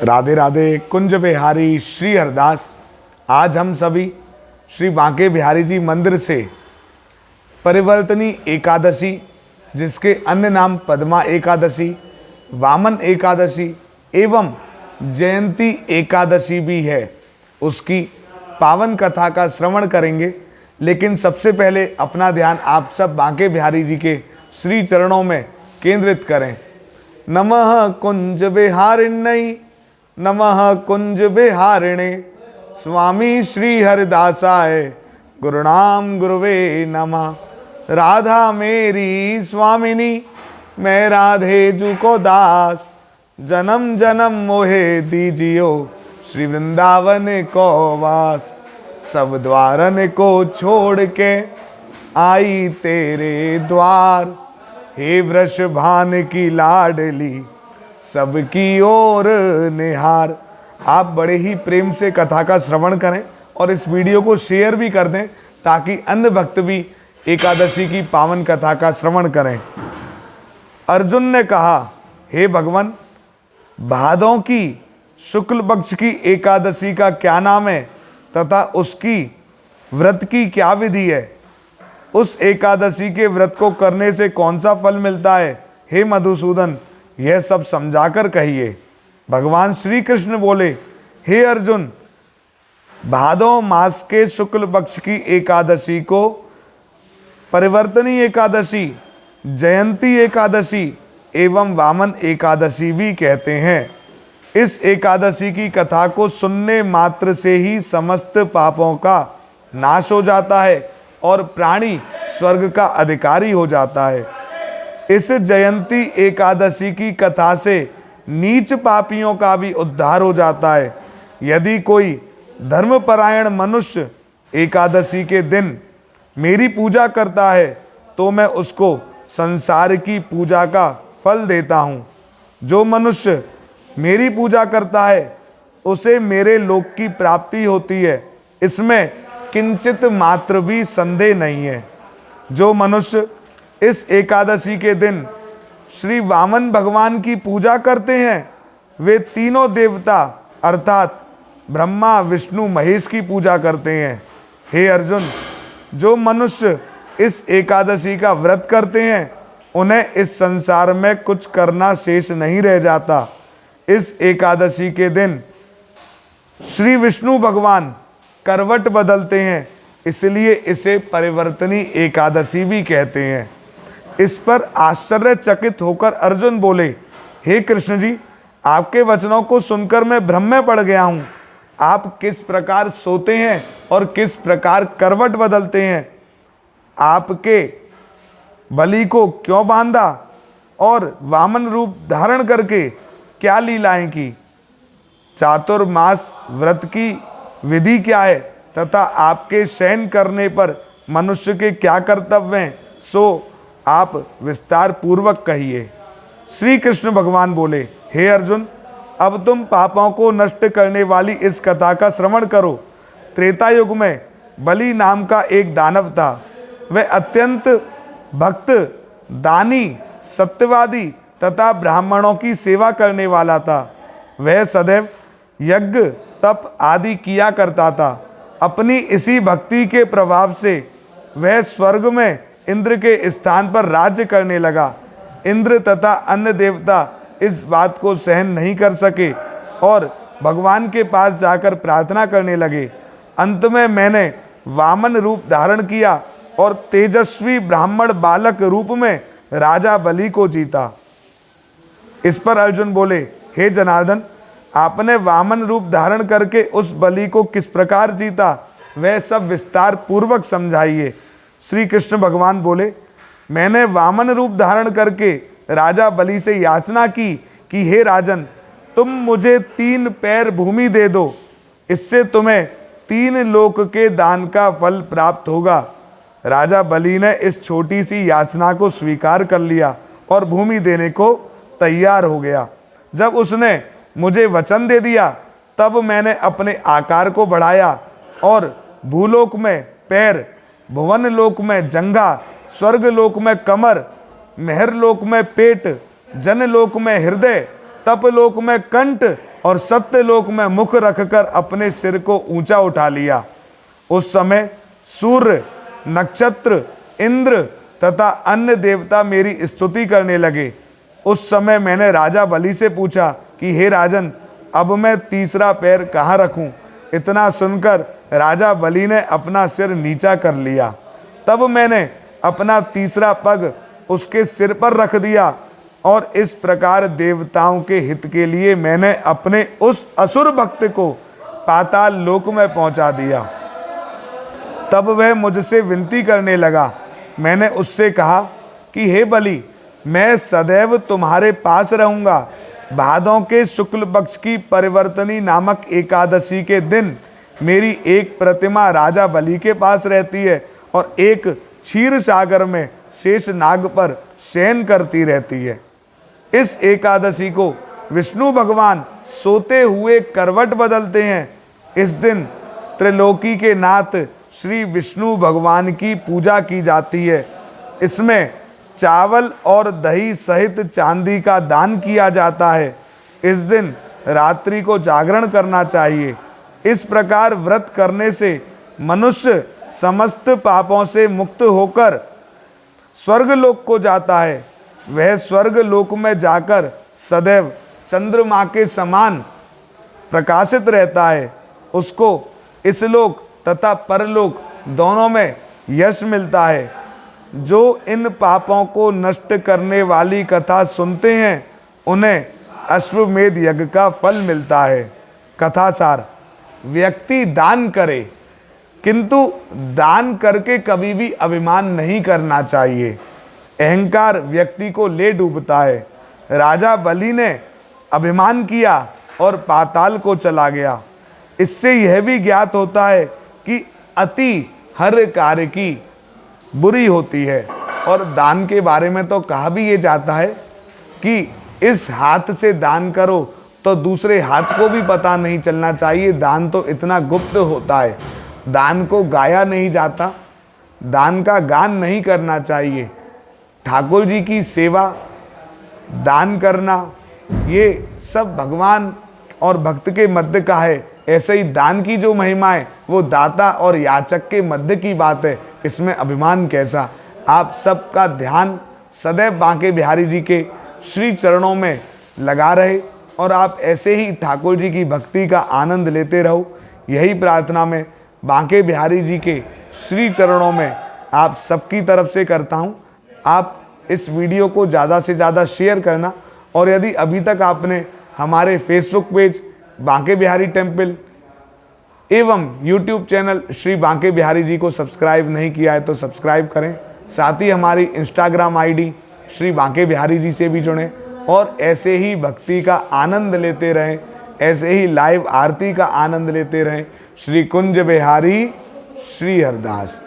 राधे राधे। कुंज बिहारी श्री हरदास। आज हम सभी श्री बांके बिहारी जी मंदिर से परिवर्तनी एकादशी, जिसके अन्य नाम पद्मा एकादशी, वामन एकादशी एवं जयंती एकादशी भी है, उसकी पावन कथा का श्रवण करेंगे। लेकिन सबसे पहले अपना ध्यान आप सब बांके बिहारी जी के श्री चरणों में केंद्रित करें। नमः कुंज बिहारिण्यै, नमः कुंज बिहारिणे, स्वामी श्री हरिदासाय, गुरुनाम गुरुवे नमः। राधा मेरी स्वामिनी, मैं राधे जू को दास, जन्म जन्म मोहे दीजियो, श्री वृंदावन को वास। सब द्वारन को छोड़ के आई तेरे द्वार, हे वृषभान की लाडली, सबकी ओर निहार। आप बड़े ही प्रेम से कथा का श्रवण करें और इस वीडियो को शेयर भी कर दें, ताकि अन्य भक्त भी एकादशी की पावन कथा का श्रवण करें। अर्जुन ने कहा, हे भगवान, भादों की शुक्ल पक्ष की एकादशी का क्या नाम है तथा उसकी व्रत की क्या विधि है? उस एकादशी के व्रत को करने से कौन सा फल मिलता है? हे मधुसूदन, यह सब समझाकर कहिए। भगवान श्री कृष्ण बोले, हे अर्जुन, भादो मास के शुक्ल पक्ष की एकादशी को परिवर्तनी एकादशी, जयंती एकादशी एवं वामन एकादशी भी कहते हैं। इस एकादशी की कथा को सुनने मात्र से ही समस्त पापों का नाश हो जाता है और प्राणी स्वर्ग का अधिकारी हो जाता है। इस जयंती एकादशी की कथा से नीच पापियों का भी उद्धार हो जाता है। यदि कोई धर्मपरायण मनुष्य एकादशी के दिन मेरी पूजा करता है तो मैं उसको संसार की पूजा का फल देता हूँ। जो मनुष्य मेरी पूजा करता है उसे मेरे लोक की प्राप्ति होती है, इसमें किंचित मात्र भी संदेह नहीं है। जो मनुष्य इस एकादशी के दिन श्री वामन भगवान की पूजा करते हैं, वे तीनों देवता अर्थात ब्रह्मा विष्णु महेश की पूजा करते हैं। हे अर्जुन, जो मनुष्य इस एकादशी का व्रत करते हैं उन्हें इस संसार में कुछ करना शेष नहीं रह जाता। इस एकादशी के दिन श्री विष्णु भगवान करवट बदलते हैं, इसलिए इसे परिवर्तनी एकादशी भी कहते हैं। इस पर आश्चर्यचकित होकर अर्जुन बोले, हे कृष्ण जी, आपके वचनों को सुनकर मैं भ्रम में पड़ गया हूँ। आप किस प्रकार सोते हैं और किस प्रकार करवट बदलते हैं? आपके बलि को क्यों बांधा और वामन रूप धारण करके क्या लीलाएं की? चातुर्मास व्रत की विधि क्या है तथा आपके शयन करने पर मनुष्य के क्या कर्तव्य हैं, सो आप विस्तार पूर्वक कहिए। श्री कृष्ण भगवान बोले, हे अर्जुन, अब तुम पापों को नष्ट करने वाली इस कथा का श्रवण करो। त्रेता युग में बलि नाम का एक दानव था। वह अत्यंत भक्त, दानी, सत्यवादी तथा ब्राह्मणों की सेवा करने वाला था। वह सदैव यज्ञ तप आदि किया करता था। अपनी इसी भक्ति के प्रभाव से वह स्वर्ग में इंद्र के स्थान पर राज्य करने लगा। इंद्र तथा अन्य देवता इस बात को सहन नहीं कर सके और भगवान के पास जाकर प्रार्थना करने लगे। अंत में मैंने वामन रूप धारण किया और तेजस्वी ब्राह्मण बालक रूप में राजा बलि को जीता। इस पर अर्जुन बोले, हे जनार्दन, आपने वामन रूप धारण करके उस बलि को किस प्रकार जीता, वह सब विस्तार पूर्वक समझाइए। श्री कृष्ण भगवान बोले, मैंने वामन रूप धारण करके राजा बलि से याचना की कि हे राजन, तुम मुझे 3 पैर भूमि दे दो, इससे तुम्हें 3 लोक के दान का फल प्राप्त होगा। राजा बलि ने इस छोटी सी याचना को स्वीकार कर लिया और भूमि देने को तैयार हो गया। जब उसने मुझे वचन दे दिया तब मैंने अपने आकार को बढ़ाया और भूलोक में पैर, भुवन लोक में जंघा, स्वर्ग लोक में कमर, मेहर लोक में पेट, जनलोक में हृदय, तपलोक में कंठ और सत्यलोक में मुख रखकर अपने सिर को ऊंचा उठा लिया। उस समय सूर्य, नक्षत्र, इंद्र तथा अन्य देवता मेरी स्तुति करने लगे। उस समय मैंने राजा बलि से पूछा कि हे राजन, अब मैं तीसरा पैर कहाँ रखूं? इतना सुनकर राजा बलि ने अपना सिर नीचा कर लिया। तब मैंने अपना तीसरा पग उसके सिर पर रख दिया और इस प्रकार देवताओं के हित के लिए मैंने अपने उस असुर भक्त को पाताल लोक में पहुंचा दिया। तब वह मुझसे विनती करने लगा। मैंने उससे कहा कि हे बलि, मैं सदैव तुम्हारे पास रहूंगा। भादों के शुक्ल पक्ष की परिवर्तनी नामक एकादशी के दिन मेरी एक प्रतिमा राजा बलि के पास रहती है और एक क्षीर सागर में शेष नाग पर शयन करती रहती है। इस एकादशी को विष्णु भगवान सोते हुए करवट बदलते हैं। इस दिन त्रिलोकी के नाथ श्री विष्णु भगवान की पूजा की जाती है। इसमें चावल और दही सहित चांदी का दान किया जाता है। इस दिन रात्रि को जागरण करना चाहिए। इस प्रकार व्रत करने से मनुष्य समस्त पापों से मुक्त होकर स्वर्गलोक को जाता है। वह स्वर्गलोक में जाकर सदैव चंद्रमा के समान प्रकाशित रहता है। उसको इस लोक तथा परलोक दोनों में यश मिलता है। जो इन पापों को नष्ट करने वाली कथा सुनते हैं उन्हें अश्वमेध यज्ञ का फल मिलता है। कथा सार: व्यक्ति दान करे, किंतु दान करके कभी भी अभिमान नहीं करना चाहिए। अहंकार व्यक्ति को ले डूबता है। राजा बलि ने अभिमान किया और पाताल को चला गया। इससे यह भी ज्ञात होता है कि अति हर कार्य की बुरी होती है। और दान के बारे में तो कहा भी ये जाता है कि इस हाथ से दान करो तो दूसरे हाथ को भी पता नहीं चलना चाहिए। दान तो इतना गुप्त होता है, दान को गाया नहीं जाता, दान का गान नहीं करना चाहिए। ठाकुर जी की सेवा, दान करना, ये सब भगवान और भक्त के मध्य का है। ऐसे ही दान की जो महिमा है वो दाता और याचक के मध्य की बात है। इसमें अभिमान कैसा? आप सबका ध्यान सदैव बांके बिहारी जी के श्री चरणों में लगा रहे और आप ऐसे ही ठाकुर जी की भक्ति का आनंद लेते रहो। यही प्रार्थना मैं बांके बिहारी जी के श्री चरणों में आप सबकी तरफ से करता हूँ। आप इस वीडियो को ज़्यादा से ज़्यादा शेयर करना और यदि अभी तक आपने हमारे Facebook page Banke Bihari temple एवं यूट्यूब चैनल श्री बांके बिहारी जी को सब्सक्राइब नहीं किया है तो सब्सक्राइब करें। साथ ही हमारी इंस्टाग्राम आईडी श्री बांके बिहारी जी से भी जुड़ें और ऐसे ही भक्ति का आनंद लेते रहें, ऐसे ही लाइव आरती का आनंद लेते रहें। श्री कुंज बिहारी श्री हरदास।